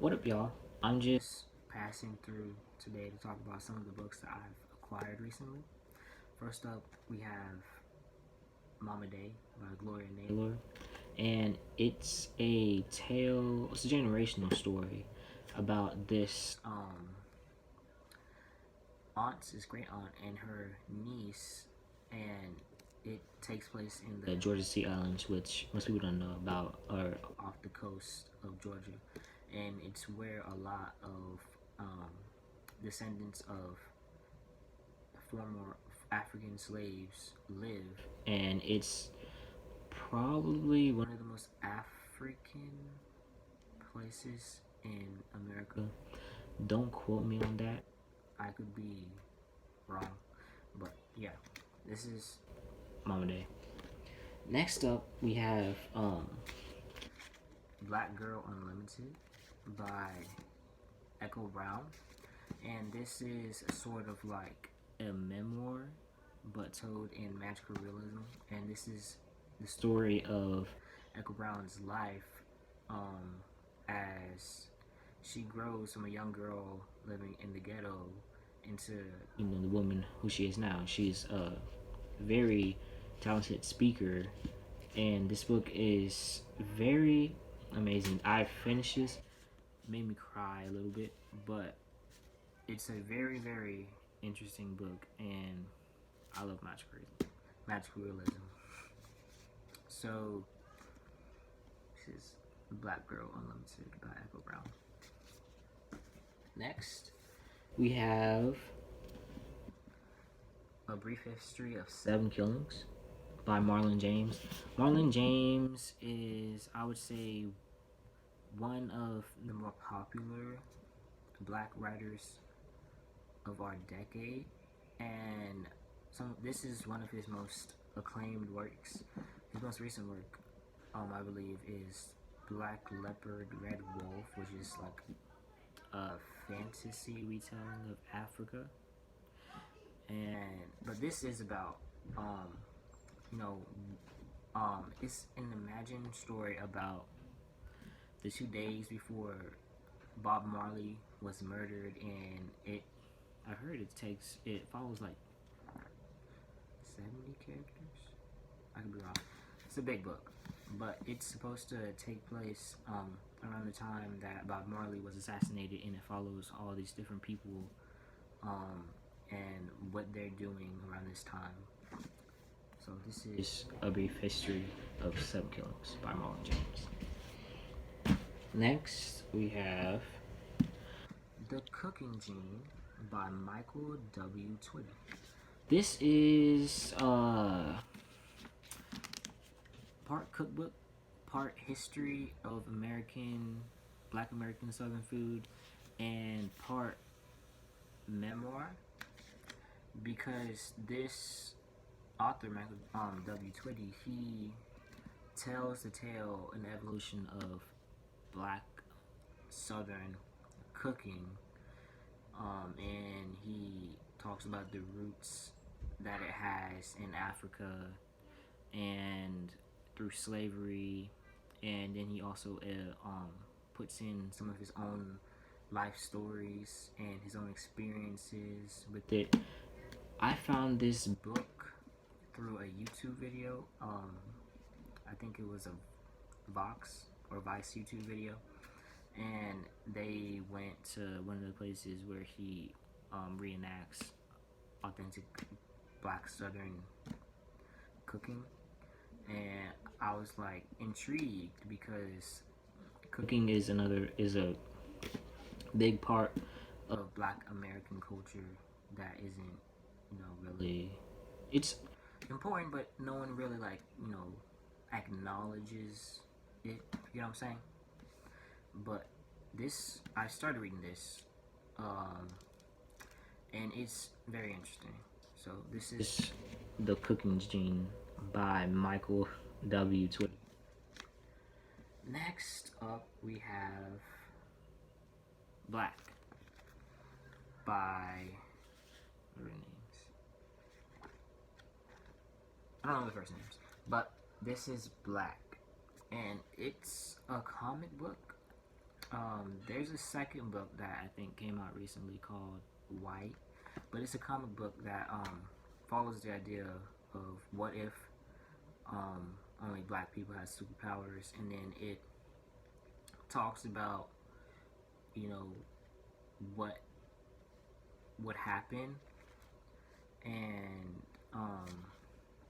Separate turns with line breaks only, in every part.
What up, y'all? I'm just passing through today to talk about some of the books that I've acquired recently. First up, we have Mama Day by Gloria Naylor, and it's a tale, it's a generational story about this aunt, his great aunt, and her niece, and it takes place in the Georgia Sea Islands, which most people don't know about, or off the coast of Georgia, and it's where a lot of descendants of former African slaves live, and it's probably one of the most African places in America. Don't quote me on that. I could be wrong, but yeah, this is Mama Day. Next up, we have Black Girl Unlimited by Echo Brown, and this is sort of like a memoir, but told in magical realism. And this is the story of Echo Brown's life as she grows from a young girl living in the ghetto into the woman who she is now. She's a very talented speaker, and this book is very amazing. I finished this, made me cry a little bit, but it's a very interesting book, and I love magical realism. So this is Black Girl Unlimited by Echo Brown. Next, we have A Brief History of Seven Killings by Marlon James. Marlon James is, I would say, one of the more popular black writers of our decade, and this is one of his most acclaimed works. His most recent work, I believe, is Black Leopard, Red Wolf, which is like a fantasy retelling of Africa. But this is about it's an imagined story about the 2 days before Bob Marley was murdered, and I heard it follows like 70 characters. I could be wrong. It's a big book, but it's supposed to take place around the time that Bob Marley was assassinated, and it follows all these different people and what they're doing around this time. So this is A Brief History of Seven Killings by Marlon James. Next, we have The Cooking Gene by Michael W. Twitty. This is part cookbook, part history of Black American Southern food, and part memoir, because this author, Michael W. Twitty, he tells the tale and the evolution of Black Southern cooking, and he talks about the roots that it has in Africa and through slavery, and then he also puts in some of his own life stories and his own experiences with it. I found this book through a YouTube video. I think it was a Vice YouTube video, and they went to one of the places where he reenacts authentic Black Southern cooking, and I was like intrigued because cooking is a big part of Black American culture that isn't really, it's important, but no one really acknowledges it. You know what I'm saying? But I started reading this, and it's very interesting. So this is The Cooking Gene by Michael W. Twitty. Next up, we have Black by, what are the names? I don't know the first names, but this is Black, and it's a comic book, There's a second book that I think came out recently called White, but it's a comic book that follows the idea of what if only black people had superpowers, and then it talks about you know what would happen and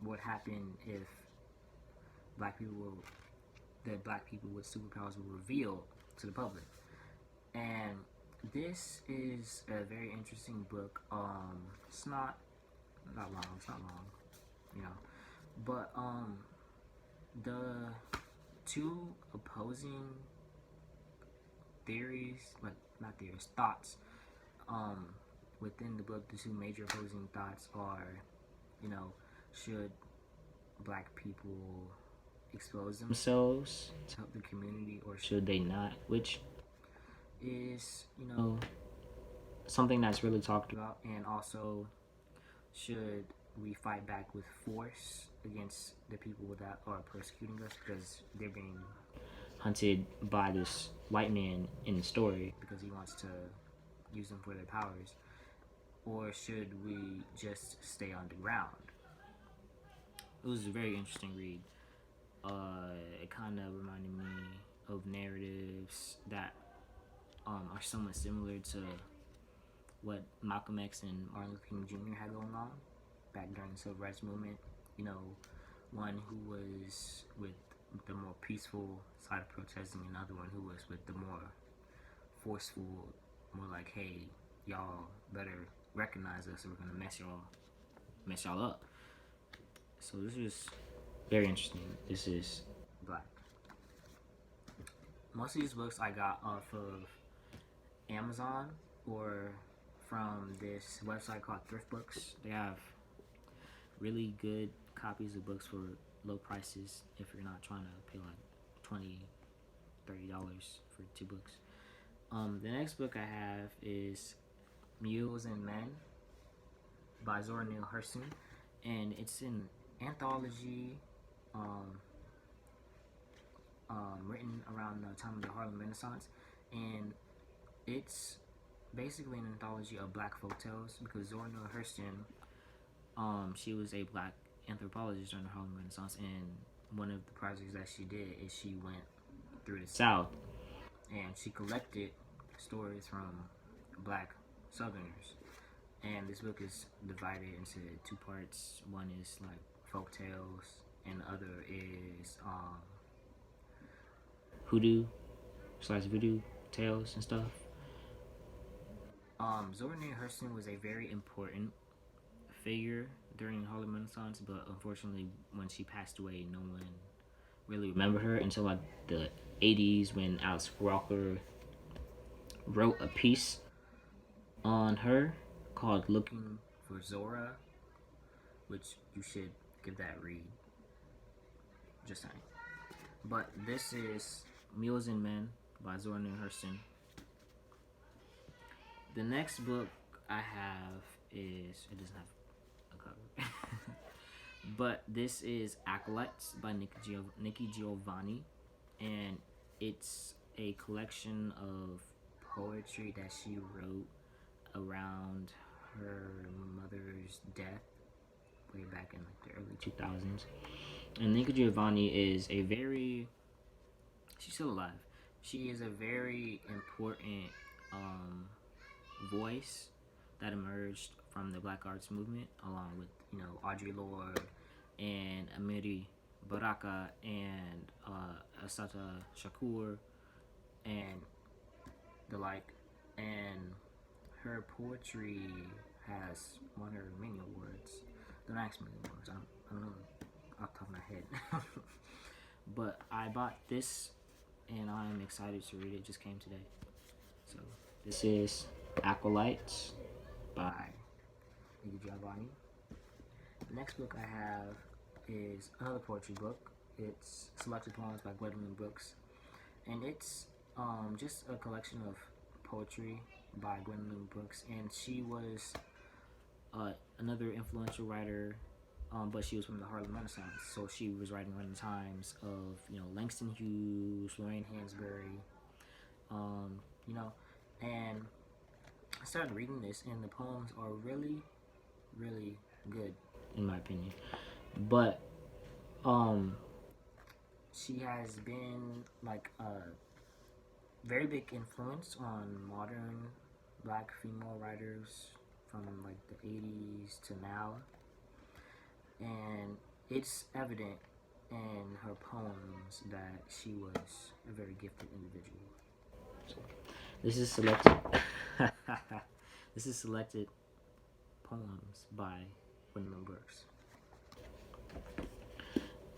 what happened if black people were that black people with superpowers were revealed to the public. And this is a very interesting book. It's not long. It's not long, you know. But the two opposing theories, like not theories, thoughts, um, within the book, the two major opposing thoughts are, you know, should black people expose themselves to help the community or should they not? Which is, something that's really talked about. And also, should we fight back with force against the people that are persecuting us because they're being hunted by this white man in the story because he wants to use them for their powers? Or should we just stay on the ground? It was a very interesting read. It kind of reminded me of narratives that are somewhat similar to what Malcolm X and Martin Luther King Jr. had going on back during the Civil Rights Movement. One who was with the more peaceful side of protesting, and another one who was with the more forceful, more like, hey, y'all better recognize us or we're gonna mess y'all up. So this is very interesting. This is Black. Most of these books I got off of Amazon or from this website called Thriftbooks. They have really good copies of books for low prices if you're not trying to pay like $20-$30 for 2 books. The next book I have is Mules Men by Zora Neale Hurston, and it's an anthology written around the time of the Harlem Renaissance, and it's basically an anthology of black folktales because Zora Neale Hurston, she was a black anthropologist during the Harlem Renaissance, and one of the projects that she did is she went through the South and she collected stories from black Southerners. And this book is divided into 2 parts. One is like folk tales, and the other is voodoo tales and stuff. Zora Neale Hurston was a very important figure during the Harlem Renaissance, but unfortunately, when she passed away, no one really remembered her until like the 80s when Alice Walker wrote a piece on her called Looking for Zora, which you should give that a read. Just saying. But this is Mules Men by Zora Neale Hurston. The next book I have is, it doesn't have a cover, but this is Acolytes by Nikki Giovanni, and it's a collection of poetry that she wrote around her mother's death way back in like the early 2000s. And Nikki Giovanni is she's still alive. She is a very important voice that emerged from the Black Arts Movement, along with Audre Lorde and Amiri Baraka and Assata Shakur and the like. And her poetry has won her many awards. Don't ask me the awards. I don't know off the top of my head. But I bought this and I'm excited to read it. It just came today. So this is Acolytes by Nikki Giovanni. The next book I have is another poetry book. It's Selected Poems by Gwendolyn Brooks, and it's just a collection of poetry by Gwendolyn Brooks, and she was another influential writer, but she was from the Harlem Renaissance, so she was writing around the times of Langston Hughes, Lorraine Hansberry, you know, and I started reading this, and the poems are really, really good, in my opinion. But um, she has been like a very big influence on modern black female writers from like the 80s to now, and it's evident in her poems that she was a very gifted individual. So, this is selected. This is selected poems by Gwendolyn Brooks.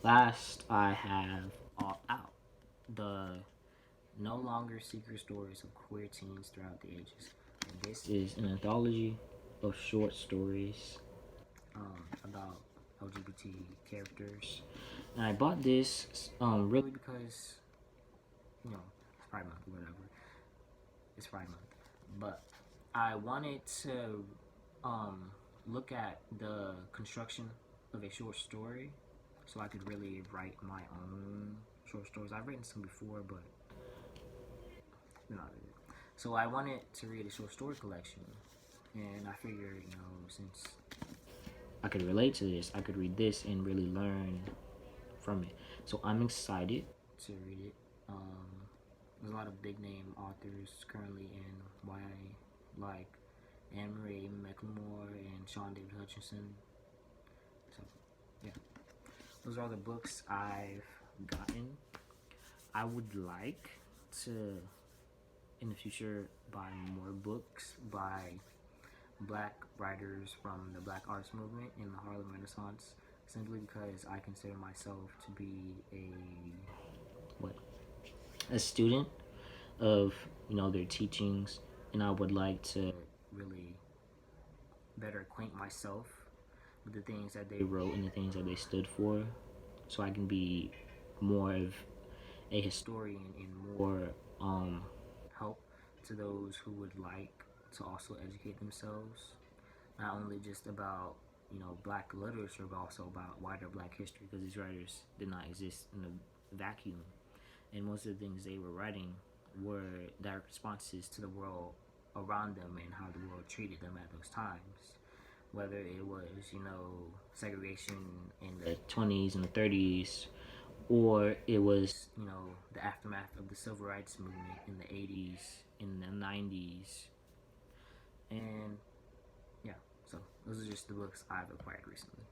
Last, I have All Out, the no longer secret stories of queer teens throughout the ages. And this is an anthology of short stories about LGBT characters. And I bought this really because, it's Pride Month or whatever. It's Pride Month. But I wanted to look at the construction of a short story so I could really write my own short stories. I've written some before, but not really. So I wanted to read a short story collection, and I figured, since I could relate to this, I could read this and really learn from it. So I'm excited to read it. There's a lot of big name authors currently in YA, like Anne Marie McLemore and Sean David Hutchinson. So, yeah. Those are all the books I've gotten. I would like to, in the future, buy more books by black writers from the black arts movement in the Harlem Renaissance, simply because I consider myself to be a student of their teachings, and I would like to really better acquaint myself with the things that they wrote and the things that they stood for, so I can be more of a historian and more help to those who would like to also educate themselves, not only just about black literature, but also about wider black history, because these writers did not exist in a vacuum, and most of the things they were writing were direct responses to the world around them and how the world treated them at those times, whether it was segregation in the 20s and the 30s, or it was the aftermath of the civil rights movement in the 80s, in the 90s, and yeah. So those are just the books I've acquired recently.